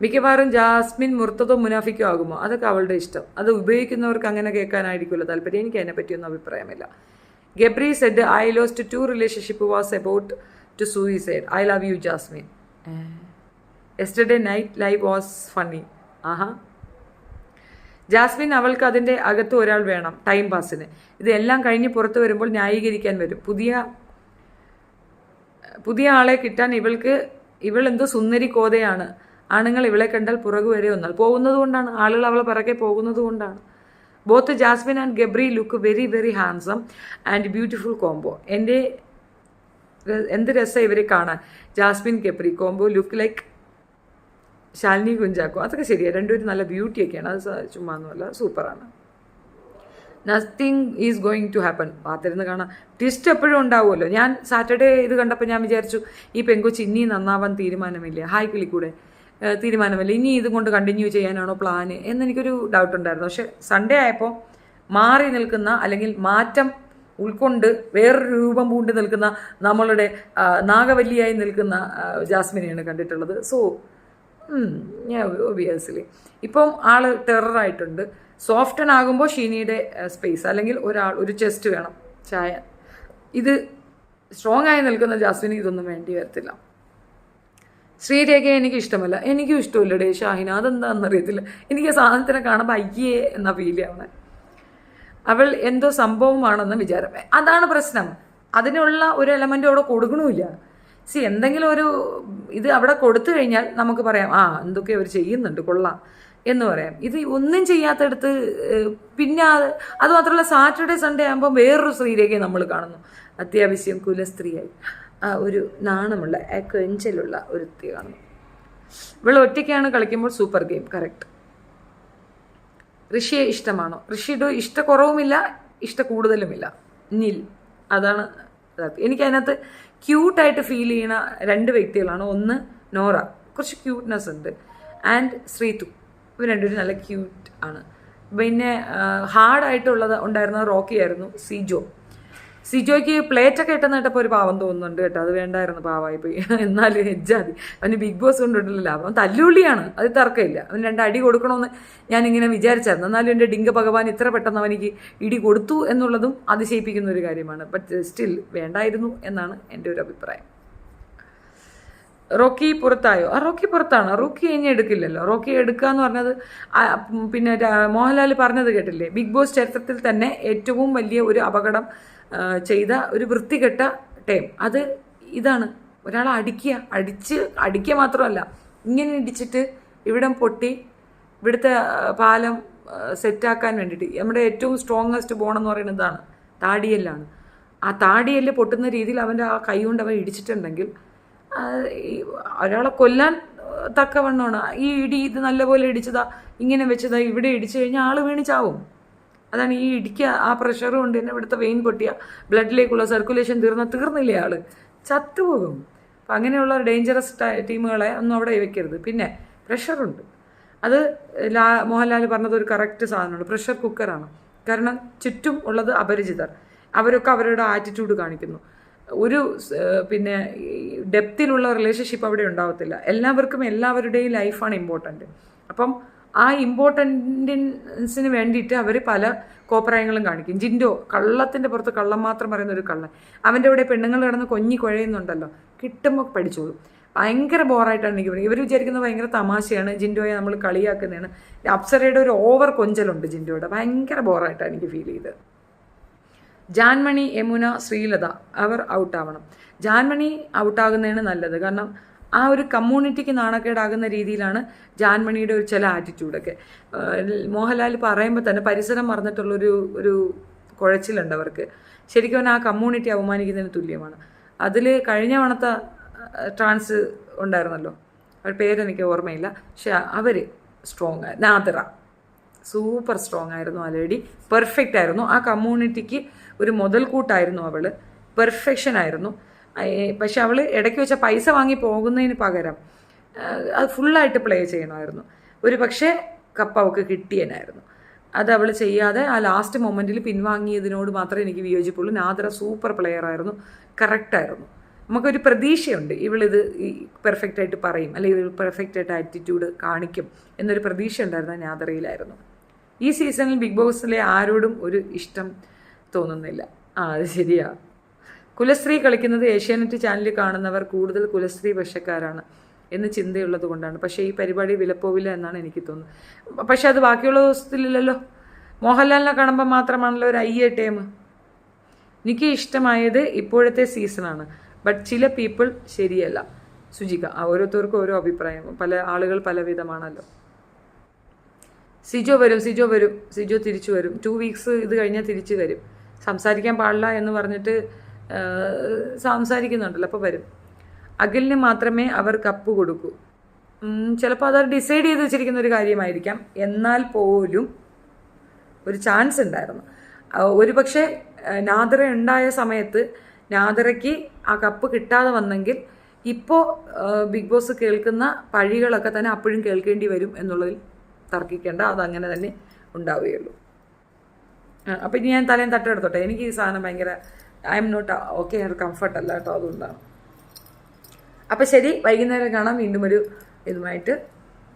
[SPEAKER 1] മിക്കവാറും ജാസ്മിൻ മുർത്തതോ മുനാഫിക്കോ ആകുമോ? അതൊക്കെ അവളുടെ ഇഷ്ടം. അത് ഉപയോഗിക്കുന്നവർക്ക് അങ്ങനെ കേൾക്കാനായിരിക്കുമല്ലോ താല്പര്യം. എനിക്ക് അതിനെ പറ്റിയൊന്നും അഭിപ്രായമില്ല. Gabri said I lost 2 relationship was about to suicide. I love you Jasmine. Yesterday night live was funny. ആഹാ. ജാസ്മിൻ അവൾക്ക് അതിൻ്റെ അകത്ത് ഒരാൾ വേണം ടൈം പാസിന്. ഇതെല്ലാം കഴിഞ്ഞ് പുറത്ത് വരുമ്പോൾ ന്യായീകരിക്കാൻ വരും. പുതിയ ആളെ കിട്ടാൻ ഇവൾ എന്തോ സുന്ദരി കോതയാണ്. ആണുങ്ങൾ ഇവളെ കണ്ടാൽ പുറകു വരെ ഒന്നാൽ പോകുന്നത് കൊണ്ടാണ്, ആളുകൾ അവളെ പിറകെ പോകുന്നത് കൊണ്ടാണ്. Both Jasmine and Gabri look very very handsome and beautiful combo. എന്ത് രസം ഇവരെ കാണാൻ. Jasmine Gabri combo look like Shalini Kunchacko. അതൊക്കെ ശരിയാണ്, രണ്ടുപേരും നല്ല ബ്യൂട്ടിയൊക്കെയാണ്. അത് ചുമ്മാ ഒന്നുമല്ല, സൂപ്പറാണ്. Nothing is going to happen. പാത്തിരുന്ന് കാണാം. ട്വിസ്റ്റ് എപ്പോഴും ഉണ്ടാവുമല്ലോ. ഞാൻ സാറ്റർഡേ ഇത് കണ്ടപ്പോൾ ഞാൻ വിചാരിച്ചു ഈ പെങ്കൊച്ച് ഇനി നന്നാവാൻ തീരുമാനമില്ല, ഹായ് കിളിക്കൂടെ തീരുമാനമില്ല, ഇനി ഇതും കൊണ്ട് കണ്ടിന്യൂ ചെയ്യാനാണോ പ്ലാന് എന്നെനിക്കൊരു ഡൗട്ട് ഉണ്ടായിരുന്നു. പക്ഷെ സൺഡേ ആയപ്പോൾ മാറി നിൽക്കുന്ന, അല്ലെങ്കിൽ മാറ്റം ഉൾക്കൊണ്ട് വേറൊരു രൂപം പൂണ്ട് നിൽക്കുന്ന, നമ്മളുടെ നാഗവല്ലിയായി നിൽക്കുന്ന ജാസ്മിനെയാണ് കണ്ടിട്ടുള്ളത്. സോ ഒബിയസ്ലി ഇപ്പം ആള് ടെററായിട്ടുണ്ട്. സോഫ്റ്റൺ ആകുമ്പോൾ ഷീനിയുടെ സ്പേസ്, അല്ലെങ്കിൽ ഒരു ചെസ്റ്റ് വേണം ചായ. ഇത് സ്ട്രോങ് ആയി നിൽക്കുന്ന ജാസ്മിന് ഇതൊന്നും വേണ്ടി വരത്തില്ല. ശ്രീരേഖയെ എനിക്ക് ഇഷ്ടമല്ല. എനിക്കും ഇഷ്ടമില്ല ഡേ ഷാഹിന. അതെന്താണെന്നറിയത്തില്ല, എനിക്ക് സാധനത്തിനെ കാണുമ്പോൾ അയ്യേ എന്ന ഫീൽ ചെയ്യണേ. അവൾ എന്തോ സംഭവമാണെന്ന് വിചാരം. അതാണ് പ്രശ്നം. അതിനുള്ള ഒരു എലമെൻ്റ് അവിടെ കൊടുക്കണമില്ല. എന്തെങ്കിലും ഒരു ഇത് അവിടെ കൊടുത്തു കഴിഞ്ഞാൽ നമുക്ക് പറയാം എന്തൊക്കെ അവർ ചെയ്യുന്നുണ്ട് കൊള്ളാം എന്ന് പറയാം. ഇത് ഒന്നും ചെയ്യാത്തടുത്ത് പിന്നെ അത് മാത്രമല്ല സാറ്റർഡേ സൺഡേ ആകുമ്പോൾ വേറൊരു ശ്രീരേഖയെ നമ്മൾ കാണുന്നു. അത്യാവശ്യം കുലസ്ത്രീയായി ഒരു നാണമുള്ള കൊഞ്ചലുള്ള ഒരു സ്ത്രീ കാണുന്നു. ഇവൾ ഒറ്റയ്ക്കാണ് കളിക്കുമ്പോൾ സൂപ്പർ ഗെയിം. കറക്റ്റ്. ഋഷിയെ ഇഷ്ടമാണോ? ഋഷിയുടെ ഇഷ്ടക്കുറവുമില്ല, ഇഷ്ട കൂടുതലുമില്ല, നിൽ. അതാണ് എനിക്കതിനകത്ത് ക്യൂട്ടായിട്ട് ഫീൽ ചെയ്യുന്ന 2 വ്യക്തികളാണ്. ഒന്ന് നോറ, കുറച്ച് ക്യൂട്ട്നെസ് ഉണ്ട്, ആൻഡ് ശ്രീതു. ഇവർ രണ്ടുപേരും നല്ല ക്യൂട്ട് ആണ്. പിന്നെ ഹാർഡായിട്ടുള്ളത് ഉണ്ടായിരുന്നത് റോക്കി ആയിരുന്നു. സിജോയ്ക്ക് പ്ലേറ്റൊക്കെ ഇട്ടെന്ന് കേട്ടപ്പോൾ ഒരു പാവം തോന്നുന്നുണ്ട് കേട്ടോ. അത് വേണ്ടായിരുന്നു, പാവമായി പോയി. എന്നാലും ഹെജ്ജാതി. അവന് ബിഗ് ബോസ് കൊണ്ടുണ്ടല്ലോ ലാഭം. അവൻ തല്ലുള്ളിയാണ്, അത് തർക്കമില്ല. അവന് 2 അടി കൊടുക്കണമെന്ന് ഞാനിങ്ങനെ വിചാരിച്ചായിരുന്നു. എന്നാലും എൻ്റെ ഡിങ്ക ഭഗവാൻ ഇത്ര പെട്ടെന്ന് അവനിക്ക് ഇടി കൊടുത്തു എന്നുള്ളതും അതിശയിപ്പിക്കുന്ന ഒരു കാര്യമാണ്. ബട്ട് സ്റ്റിൽ വേണ്ടായിരുന്നു എന്നാണ് എൻ്റെ ഒരു അഭിപ്രായം. റോക്കി പുറത്തായോ? റോക്കി പുറത്താണ്. റോക്കി ഇനി എടുക്കില്ലല്ലോ. റോക്കി എടുക്കുക എന്ന് പറഞ്ഞത് പിന്നെ മോഹൻലാൽ പറഞ്ഞത് കേട്ടില്ലേ, ബിഗ് ബോസ് ചരിത്രത്തിൽ തന്നെ ഏറ്റവും വലിയ ഒരു അപകടം ചെയ്ത ഒരു വൃത്തികെട്ട ടൈം. അത് ഇതാണ്. ഒരാളെ അടിക്കുക മാത്രമല്ല, ഇങ്ങനെ ഇടിച്ചിട്ട് ഇവിടം പൊട്ടി ഇവിടുത്തെ പാലം സെറ്റാക്കാൻ വേണ്ടിയിട്ട് നമ്മുടെ ഏറ്റവും സ്ട്രോങ്ങസ്റ്റ് ബോണെന്ന് പറയുന്നത് ഇതാണ്, താടിയെല്ലാണ്. ആ താടിയെല്ല് പൊട്ടുന്ന രീതിയിൽ അവൻ്റെ ആ കൈ കൊണ്ട് അവൻ ഇടിച്ചിട്ടുണ്ടെങ്കിൽ ഒരാളെ കൊല്ലാൻ തക്കവണ്ണമാണ്. ഈ ഇടി ഇത് നല്ലപോലെ ഇടിച്ചതാ, ഇങ്ങനെ വെച്ചതാ, ഇവിടെ ഇടിച്ചു കഴിഞ്ഞാൽ ആൾ വീണ് ചാവും. അതാണ് ഈ ഇടിക്കുക. ആ പ്രഷർ കൊണ്ട് തന്നെ ഇവിടുത്തെ വെയിൻ പൊട്ടിയ ബ്ലഡിലേക്കുള്ള സർക്കുലേഷൻ തീർന്നില്ലേ, ആൾ ചത്തുപോകും. അപ്പം അങ്ങനെയുള്ള ഡേഞ്ചറസ് ടീമുകളെ ഒന്നും അവിടെ വെക്കരുത്. പിന്നെ പ്രഷറുണ്ട്. അത് മോഹൻലാൽ പറഞ്ഞത് ഒരു കറക്റ്റ് സാധനമാണ്. പ്രഷർ കുക്കറാണ്. കാരണം ചുറ്റും ഉള്ളത് അപരിചിതർ. അവരൊക്കെ അവരുടെ ആറ്റിറ്റ്യൂഡ് കാണിക്കുന്നു. ഒരു പിന്നെ ഡെപ്തിലുള്ള റിലേഷൻഷിപ്പ് അവിടെ ഉണ്ടാവത്തില്ല. എല്ലാവർക്കും എല്ലാവരുടെയും ലൈഫാണ് ഇമ്പോർട്ടൻറ്റ്. അപ്പം ആ ഇമ്പോർട്ടൻസിന് വേണ്ടിയിട്ട് അവർ പല കോപ്രായങ്ങളും കാണിക്കും. ജിൻഡോ കള്ളത്തിൻ്റെ പുറത്ത് കള്ളം മാത്രം പറയുന്ന ഒരു കള്ളൻ. അവൻ്റെ ഇവിടെ പെണ്ണുങ്ങൾ കിടന്ന് കൊഞ്ഞി കുഴയുന്നുണ്ടല്ലോ, കിട്ടുമ്പോൾ പഠിച്ചോളും. ഭയങ്കര ബോറായിട്ടാണ് എനിക്ക് പറയുന്നത്. ഇവർ വിചാരിക്കുന്നത് ഭയങ്കര തമാശയാണ്, ജിൻഡോയെ നമ്മൾ കളിയാക്കുന്നതാണ്. അപ്സരയുടെ ഒരു ഓവർ കൊഞ്ചലുണ്ട് ജിൻഡോയുടെ, ഭയങ്കര ബോറായിട്ടാണ് എനിക്ക് ഫീൽ ചെയ്തത്. ജാൻമണി, യമുന, ശ്രീലത അവർ ഔട്ടാവണം. ജാൻമണി ഔട്ടാകുന്നതാണ് നല്ലത്. കാരണം ആ ഒരു കമ്മ്യൂണിറ്റിക്ക് നാണക്കേടാകുന്ന രീതിയിലാണ് ജാൻമണിയുടെ ഒരു ചില ആറ്റിറ്റ്യൂഡൊക്കെ. മോഹൻലാൽ പറയുമ്പോൾ തന്നെ പരിസരം മറന്നിട്ടുള്ളൊരു ഒരു കുഴച്ചിലുണ്ട് അവർക്ക്. ശരിക്കും ആ കമ്മ്യൂണിറ്റി അവമാനിക്കുന്നതിന് തുല്യമാണ്. അതിൽ കഴിഞ്ഞ വണത്തെ ട്രാൻസ് ഉണ്ടായിരുന്നല്ലോ, അവരുടെ പേരെനിക്ക് ഓർമ്മയില്ല, പക്ഷെ അവർ സ്ട്രോങ് ആയിരുന്നു. നാദിറ സൂപ്പർ സ്ട്രോങ് ആയിരുന്നു. ആ ലേഡി പെർഫെക്റ്റ് ആയിരുന്നു. ആ കമ്മ്യൂണിറ്റിക്ക് ഒരു മുതൽക്കൂട്ടായിരുന്നു അവൾ, പെർഫെക്ഷൻ ആയിരുന്നു. പക്ഷെ അവൾ ഇടയ്ക്ക് വെച്ച പൈസ വാങ്ങി പോകുന്നതിന് പകരം അത് ഫുള്ളായിട്ട് പ്ലേ ചെയ്യണമായിരുന്നു. ഒരു പക്ഷേ കപ്പ് അവൾക്ക് കിട്ടിയനായിരുന്നു. അത് അവൾ ചെയ്യാതെ ആ ലാസ്റ്റ് മൊമെൻറ്റിൽ പിൻവാങ്ങിയതിനോട് മാത്രമേ എനിക്ക് വിയോജിപ്പുള്ളൂ. നാദിറ സൂപ്പർ പ്ലെയർ ആയിരുന്നു, കറക്റ്റായിരുന്നു. നമുക്കൊരു പ്രതീക്ഷയുണ്ട് ഇവളിത് പെർഫെക്റ്റായിട്ട് പറയും, അല്ലെങ്കിൽ ഇവൾ പെർഫെക്റ്റായിട്ട് ആറ്റിറ്റ്യൂഡ് കാണിക്കും എന്നൊരു പ്രതീക്ഷ ഉണ്ടായിരുന്ന നാദിറയിലായിരുന്നു. ഈ സീസണിൽ ബിഗ് ബോസിലെ ആരോടും ഒരു ഇഷ്ടം തോന്നുന്നില്ല. അത് ശരിയാ. കുലസ്ത്രീ കളിക്കുന്നത് ഏഷ്യാനെറ്റ് ചാനലിൽ കാണുന്നവർ കൂടുതൽ കുലസ്ത്രീ പക്ഷക്കാരാണ് എന്ന് ചിന്തയുള്ളത് കൊണ്ടാണ്. പക്ഷേ ഈ പരിപാടി വിലപ്പോവില്ല എന്നാണ് എനിക്ക് തോന്നുന്നത്. പക്ഷെ അത് ബാക്കിയുള്ള ദിവസത്തിലില്ലല്ലോ. മോഹൻലാലിനെ കാണുമ്പോൾ മാത്രമാണല്ലോ ഒരു ടൈം. എനിക്ക് ഇഷ്ടമായത് ഇപ്പോഴത്തെ സീസണാണ്. ബട്ട് ചില പീപ്പിൾ ശരിയല്ല. സുജിക, ഓരോരുത്തർക്കും ഓരോ അഭിപ്രായം, പല ആളുകൾ പല വിധമാണല്ലോ. സിജോ വരും, സിജോ തിരിച്ചു വരും. 2 വീക്സ് ഇത് കഴിഞ്ഞാൽ തിരിച്ചു വരും. സംസാരിക്കാൻ പാടില്ല എന്ന് പറഞ്ഞിട്ട് സംസാരിക്കുന്നുണ്ടല്ലോ, അപ്പോൾ വരും. അഖിലിന് മാത്രമേ അവർ കപ്പ് കൊടുക്കൂ. ചിലപ്പോൾ അത് ഡിസൈഡ് ചെയ്ത് വെച്ചിരിക്കുന്ന ഒരു കാര്യമായിരിക്കാം. എന്നാൽ പോലും ഒരു ചാൻസ് ഉണ്ടായിരുന്നു. ഒരു പക്ഷേ നാദിറ ഉണ്ടായ സമയത്ത് നാദിറയ്ക്ക് ആ കപ്പ് കിട്ടാതെ വന്നെങ്കിൽ ഇപ്പോൾ ബിഗ് ബോസ് കേൾക്കുന്ന പഴികളൊക്കെ തന്നെ അപ്പോഴും കേൾക്കേണ്ടി വരും എന്നുള്ളതിൽ തർക്കിക്കേണ്ട. അതങ്ങനെ തന്നെ ഉണ്ടാവുകയുള്ളൂ. അപ്പം ഇനി ഞാൻ തലേം തട്ടെടുത്തോട്ടെ. എനിക്ക് ഈ സാധനം ഭയങ്കര I am not okay, comfort അല്ല കേട്ടോ, അതുകൊണ്ടാണ്. അപ്പം ശരി, വൈകുന്നേരം കാണാം വീണ്ടും ഒരു ഇതുമായിട്ട്.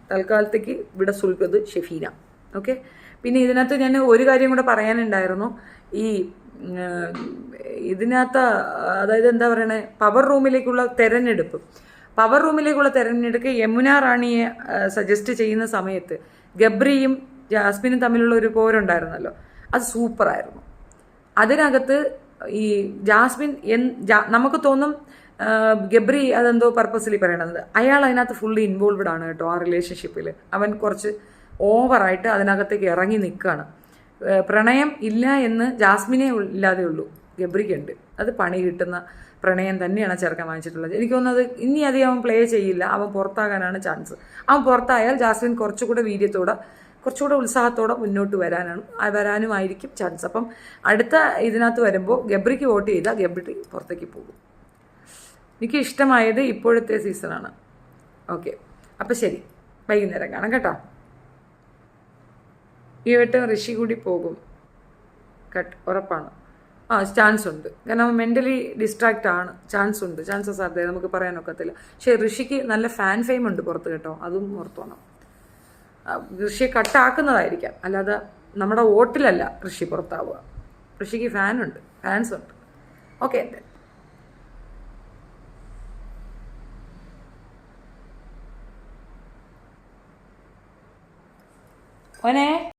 [SPEAKER 1] തൽക്കാലത്തേക്ക് ഇവിടെ സുൽഖത് ഷെഫീന. ഓക്കെ. പിന്നെ ഇതിനകത്ത് ഞാൻ ഒരു കാര്യം കൂടെ പറയാനുണ്ടായിരുന്നു. ഈ ഇതിനകത്ത് അതായത് എന്താ പറയണേ, പവർ റൂമിലേക്കുള്ള തെരഞ്ഞെടുപ്പ് യമുന റാണിയെ സജസ്റ്റ് ചെയ്യുന്ന സമയത്ത് ഗബ്രിയും ജാസ്മിനും തമ്മിലുള്ള ഒരു പോരുണ്ടായിരുന്നല്ലോ, അത് സൂപ്പറായിരുന്നു. അതിനകത്ത് ഈ ജാസ്മിൻ നമുക്ക് തോന്നും ഗബ്രി അതെന്തോ പർപ്പസ്ലി പറയണത്, അയാൾ അതിനകത്ത് ഫുള്ളി ഇൻവോൾവ്ഡ് ആണ് കേട്ടോ. ആ റിലേഷൻഷിപ്പിൽ അവൻ കുറച്ച് ഓവറായിട്ട് അതിനകത്തേക്ക് ഇറങ്ങി നിൽക്കുകയാണ്. പ്രണയം ഇല്ല എന്ന് ജാസ്മിനെ ഇല്ലാതെ ഉള്ളൂ, ഗബ്രിക്കുണ്ട്. അത് പണി കിട്ടുന്ന പ്രണയം തന്നെയാണ് ചെറുക്കൻ വാങ്ങിച്ചിട്ടുള്ളത്. എനിക്ക് തോന്നുന്നത് ഇനി അധികം അവൻ പ്ലേ ചെയ്യില്ല, അവൻ പുറത്താകാനാണ് ചാൻസ്. അവൻ പുറത്തായാൽ ജാസ്മിൻ കുറച്ചുകൂടെ വീര്യത്തോടെ കുറച്ചുകൂടെ ഉത്സാഹത്തോടെ മുന്നോട്ട് വരാനുമായിരിക്കും ചാൻസ്. അപ്പം അടുത്ത ഇതിനകത്ത് വരുമ്പോൾ ഗബ്രിക്ക് വോട്ട് ചെയ്താൽ ഗബ്രി പുറത്തേക്ക് പോകും. എനിക്ക് ഇഷ്ടമായത് ഇപ്പോഴത്തെ സീസണാണ്. ഓക്കെ, അപ്പം ശരി, വൈകുന്നേരം കാണാം കേട്ടോ. ഈ വട്ടം ഋഷി കൂടി പോകും, ഉറപ്പാണ്. ചാൻസ് ഉണ്ട്. കാരണം മെൻ്റലി ഡിസ്ട്രാക്റ്റ് ആണ്, ചാൻസസ് ആർ ദേ, നമുക്ക് പറയാനൊക്കത്തില്ല. പക്ഷേ ഋഷിക്ക് നല്ല ഫാൻ ഫെയിം ഉണ്ട് പുറത്ത് കേട്ടോ, അതും ഓർത്തോണം. ഋഷിയെ കട്ടാക്കുന്നതായിരിക്കാം, അല്ലാതെ നമ്മുടെ വോട്ടിലല്ല ഋഷി പുറത്താവുക. ഋഷിക്ക് ഫാൻസ് ഉണ്ട്. ഓക്കെ. ഓനെ